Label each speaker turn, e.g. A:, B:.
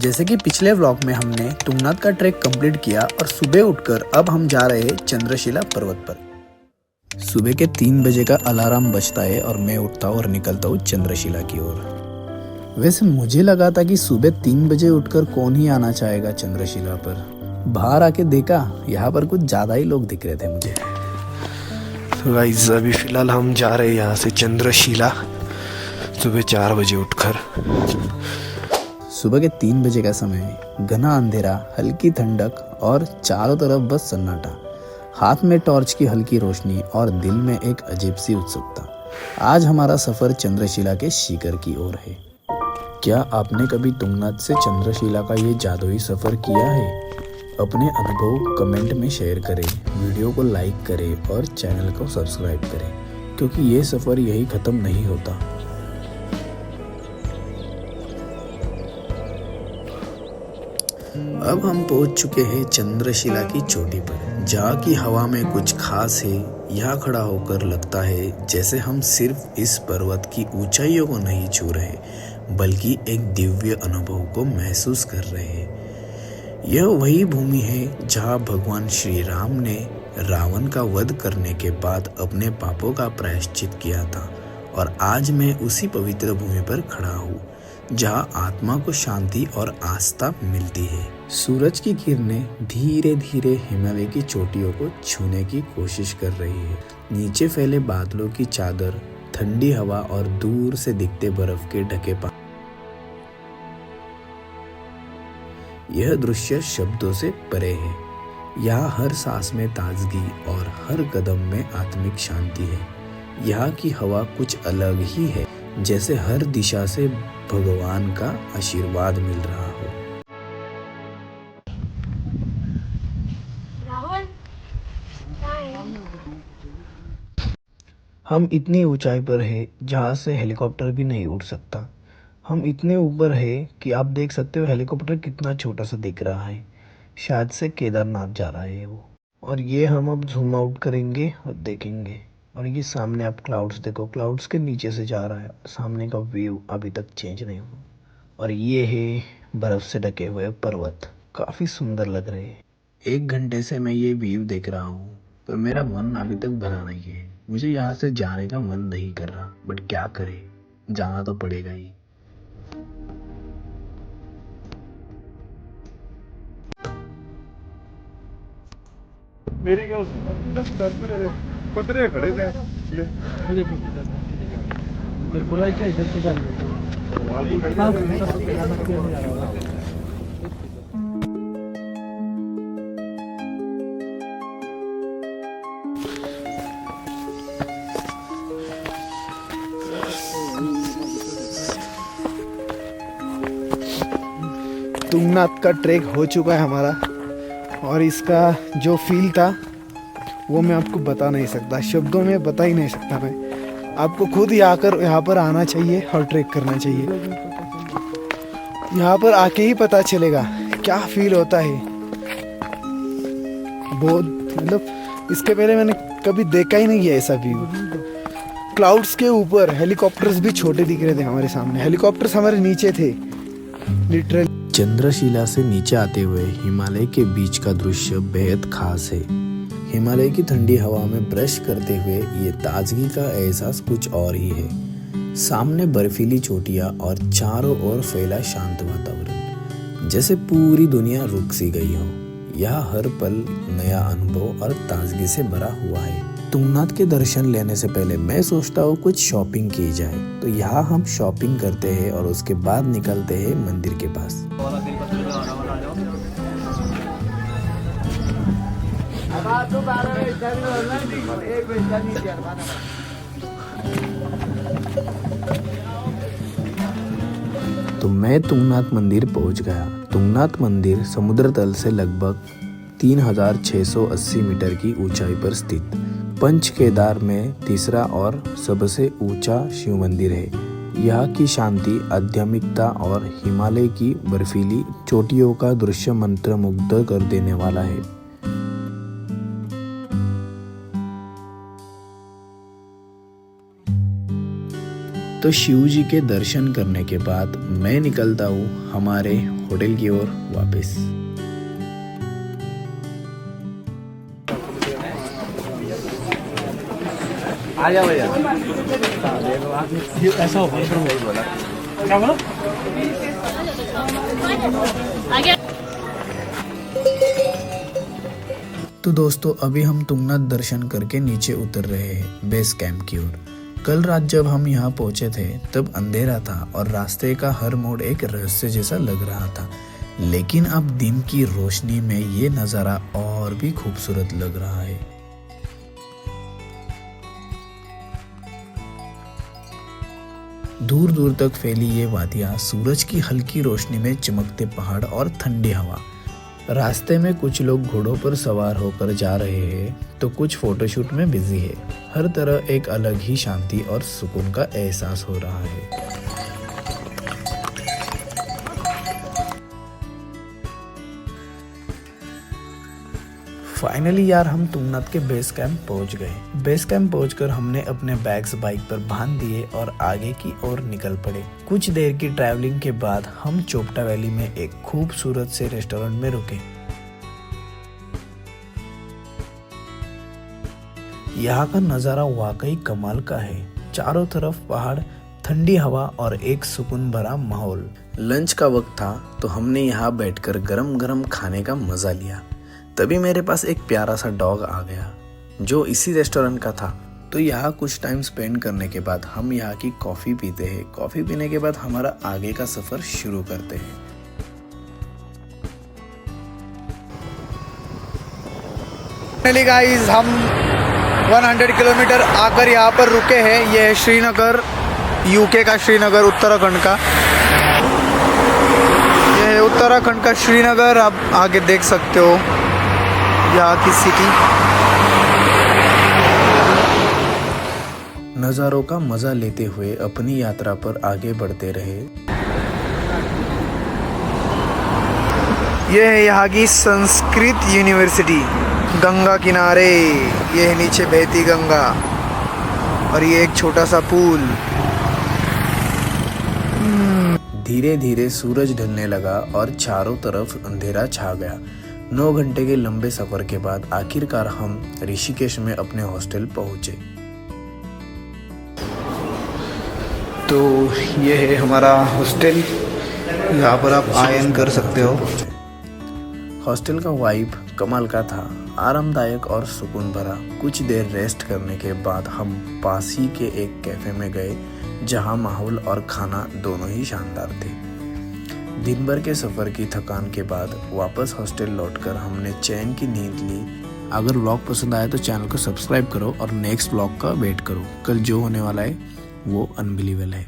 A: जैसे कि पिछले व्लॉग में हमने तुंगनाथ का ट्रैक कंप्लीट किया और सुबह उठकर अब हम जा रहे हैं चंद्रशिला पर्वत पर। सुबह के 3 बजे का अलार्म बजता है और मैं उठता हूँ और निकलता हूँ चंद्रशिला की ओर। वैसे मुझे लगा था कि सुबह 3 बजे उठकर कौन ही आना चाहेगा चंद्रशिला पर। बाहर आके देखा, यहाँ पर कुछ ज़्यादा ही लोग दिख रहे थे मुझे।
B: तो गाइस अभी फ़िलहाल हम जा रहे हैं यहाँ से चंद्रशिला सुबह 4 बजे उठकर।
A: सुबह के 3 बजे का समय, घना अंधेरा, हल्की ठंडक और चारों तरफ बस सन्नाटा। हाथ में टॉर्च की हल्की रोशनी और दिल में एक अजीब सी उत्सुकता। आज हमारा सफ़र चंद्रशिला के शिखर की ओर है। क्या आपने कभी तुंगनाथ से चंद्रशिला का ये जादुई सफ़र किया है? अपने अनुभव कमेंट में शेयर करें, वीडियो को लाइक करें और चैनल को सब्सक्राइब करें, क्योंकि ये सफ़र यही ख़त्म नहीं होता। अब हम पहुंच चुके हैं चंद्रशिला की चोटी पर, जहाँ की हवा में कुछ खास है। यहाँ खड़ा होकर लगता है जैसे हम सिर्फ इस पर्वत की ऊंचाइयों को नहीं छू रहे, बल्कि एक दिव्य अनुभव को महसूस कर रहे हैं। यह वही भूमि है जहाँ भगवान श्री राम ने रावण का वध करने के बाद अपने पापों का प्रायश्चित किया था, और आज मैं उसी पवित्र भूमि पर खड़ा हूँ, जहाँ आत्मा को शांति और आस्था मिलती है। सूरज की किरणें धीरे धीरे हिमालय की चोटियों को छूने की कोशिश कर रही है। नीचे फैले बादलों की चादर, ठंडी हवा और दूर से दिखते बर्फ के ढके पहाड़, यह दृश्य शब्दों से परे है। यहाँ हर सांस में ताजगी और हर कदम में आत्मिक शांति है। यहाँ की हवा कुछ अलग ही है, जैसे हर दिशा से भगवान का आशीर्वाद मिल रहा हो। हम इतनी ऊंचाई पर है जहाँ से हेलीकॉप्टर भी नहीं उड़ सकता। हम इतने ऊपर है कि आप देख सकते हो हेलीकॉप्टर कितना छोटा सा दिख रहा है। शायद से केदारनाथ जा रहा है वो। और ये हम अब जूम आउट करेंगे और देखेंगे। और ये सामने आप क्लाउड्स देखो, क्लाउड्स के नीचे से जा रहा है। सामने का व्यू अभी तक चेंज नहीं हुआ। और ये है बर्फ से ढके हुए पर्वत, काफ़ी सुंदर लग रहे हैं। 1 घंटे से मैं ये व्यू देख रहा हूँ, पर मेरा मन अभी तक भरा नहीं है। मुझे यहाँ से जाने का मन नहीं कर रहा, बट क्या करें, जाना तो पड़ेगा ही।
C: मेरी क्या पतरे खड़े थे
B: तुंगनाथ का ट्रैक हो चुका है हमारा, और इसका जो फील था वो मैं आपको बता नहीं सकता, शब्दों में बता ही नहीं सकता। मैं आपको खुद ही आकर यहाँ पर आना चाहिए और ट्रैक करना चाहिए। यहाँ पर आके ही पता चलेगा क्या फील होता है। बहुत मतलब इसके पहले मैंने कभी देखा ही नहीं है ऐसा व्यू। क्लाउड्स के ऊपर हेलीकॉप्टर्स भी छोटे दिख रहे थे हमारे सामने, हेलीकॉप्टर्स हमारे नीचे थे लिटरली।
A: चंद्रशिला से नीचे आते हुए हिमालय के बीच का दृश्य बेहद खास है। हिमालय की ठंडी हवा में ब्रश करते हुए ये ताजगी का एहसास कुछ और ही है। सामने बर्फीली चोटियाँ और चारों ओर फैला शांत वातावरण, जैसे पूरी दुनिया रुक सी गई हो। यह हर पल नया अनुभव और ताजगी से भरा हुआ है। तुंगनाथ के दर्शन लेने से पहले मैं सोचता हूँ कुछ शॉपिंग की जाए, तो यहाँ हम शॉपिंग करते हैं और उसके बाद निकलते हैं मंदिर के पास। तो मैं तुंगनाथ मंदिर पहुँच गया। तुंगनाथ मंदिर समुद्र तल से लगभग 3680 मीटर की ऊंचाई पर स्थित पंच केदार में तीसरा और सबसे ऊंचा शिव मंदिर है। यहाँ की शांति, आध्यात्मिकता और हिमालय की बर्फीली चोटियों का दृश्य मंत्रमुग्ध कर देने वाला है। तो शिव जी के दर्शन करने के बाद मैं निकलता हूँ हमारे होटल की ओर वापस।
B: आ जा भैया। ऐसा हो क्या बोला?
A: तो दोस्तों अभी हम तुंगनाथ दर्शन करके नीचे उतर रहे हैं बेस कैंप की ओर। कल रात जब हम यहाँ पहुंचे थे तब अंधेरा था और रास्ते का हर मोड़ एक रहस्य जैसा लग रहा था, लेकिन अब दिन की रोशनी में ये नज़ारा और भी खूबसूरत लग रहा है। दूर दूर तक फैली ये वादियाँ, सूरज की हल्की रोशनी में चमकते पहाड़ और ठंडी हवा। रास्ते में कुछ लोग घोड़ों पर सवार होकर जा रहे हैं तो कुछ फोटोशूट में बिजी है। हर तरह एक अलग ही शांति और सुकून का एहसास हो रहा है। फाइनली यार हम तुंगनाथ के बेस कैंप पहुंच गए। बेस कैंप पहुंचकर हमने अपने बैग्स बाइक पर बांध दिए और आगे की ओर निकल पड़े। कुछ देर की ट्रैवलिंग के बाद हम चोपटा वैली में एक खूबसूरत से रेस्टोरेंट में रुके। यहाँ का नजारा वाकई कमाल का है। चारों तरफ पहाड़, ठंडी हवा और एक सुकून भरा माहौल। लंच का वक्त था तो हमने यहाँ बैठकर गरम गरम खाने का मजा लिया। तभी मेरे पास एक प्यारा सा डॉग आ गया जो इसी रेस्टोरेंट का था। तो यहाँ कुछ टाइम स्पेंड करने के बाद हम यहाँ की कॉफ़ी पीते हैं। कॉफ़ी पीने के बाद हमारा आगे का सफ़र शुरू करते हैं।
B: फाइनली गाइस हम 100 किलोमीटर आकर यहाँ पर रुके हैं। ये है श्रीनगर, यूके का श्रीनगर, उत्तराखंड का। ये है उत्तराखंड का श्रीनगर। आप आगे देख सकते हो यहाँ की सिटी।
A: नज़ारों का मजा लेते हुए अपनी यात्रा पर आगे बढ़ते रहे।
B: ये है यहाँ की संस्कृत यूनिवर्सिटी, गंगा किनारे। ये है नीचे बहती गंगा और ये एक छोटा सा पुल।
A: धीरे धीरे सूरज ढलने लगा और चारों तरफ अंधेरा छा गया। 9 घंटे के लंबे सफर के बाद आखिरकार हम ऋषिकेश में अपने हॉस्टल पहुंचे।
B: तो ये है हमारा हॉस्टल, यहाँ पर आप आयन कर सकते हो।
A: हॉस्टल का वाइब कमाल का था, आरामदायक और सुकून भरा। कुछ देर रेस्ट करने के बाद हम पास ही के एक कैफे में गए जहां माहौल और खाना दोनों ही शानदार थे। दिन भर के सफ़र की थकान के बाद वापस हॉस्टल लौटकर हमने चैन की नींद ली। अगर व्लॉग पसंद आया तो चैनल को सब्सक्राइब करो और नेक्स्ट व्लॉग का वेट करो। कल जो होने वाला है वो अनबिलीवेबल है।